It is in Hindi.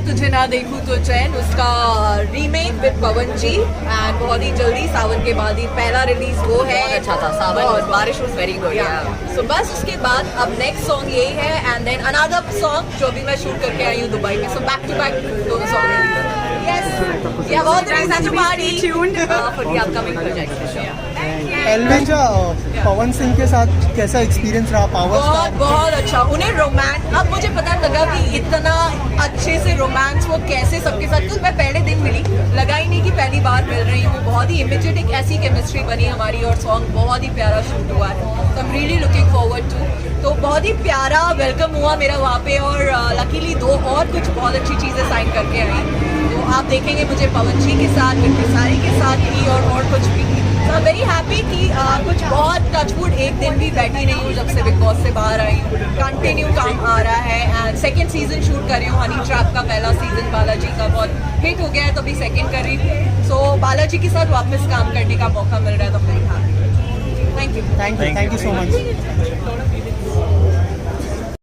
तुझे ना देखूं तो चैन, उसका remake with Pawan ji, and बहुत ही जल्दी सावन के बाद ही पहला रिलीज वो है। अच्छा था सावन, बारिश वाज वेरी गुड। सो बस उसके बाद अब नेक्स्ट सॉन्ग यही है, एंड देन अनदर सॉन्ग जो भी मैं शूट करके आई हूँ दुबई में। सो बैक टू बैक दोनों सॉन्ग। यस, या बहुत reason to party for the upcoming projects for sure. एलवेजा Pawan Singh के साथ कैसा एक्सपीरियंस रहा? पावर बहुत बहुत अच्छा। उन्हें रोमांस, अब मुझे पता लगा कि इतना अच्छे से रोमांस वो कैसे सबके साथ, तो मैं पहले दिन मिली, लगा ही नहीं कि पहली बार मिल रही हूँ। बहुत ही इमीडिएट एक ऐसी केमिस्ट्री बनी हमारी, और सॉन्ग बहुत ही प्यारा शूट हुआ है। तो I am really looking forward to. तो बहुत ही प्यारा वेलकम हुआ मेरा वहाँ पे, और लकीली दो और कुछ बहुत अच्छी चीज़ें साइन करके आई। तो आप देखेंगे मुझे पवन जी के साथ, सारी के साथ ही, और कुछ भी। तो आई एम वेरी हैप्पी कि कुछ बहुत टचवुड एक दिन भी बैठी नहीं हूँ जब से बिग बॉस से बाहर आई हूँ। कंटिन्यू काम आ रहा है, एंड सेकंड सीजन शूट कर रही हूँ। हनी ट्रैप का पहला सीजन बालाजी का बहुत हिट हो गया है, तो अभी सेकंड कर रही हूँ। सो बालाजी के साथ वापस काम करने का मौका मिल रहा है, तो very happy. Thank you thank you so much.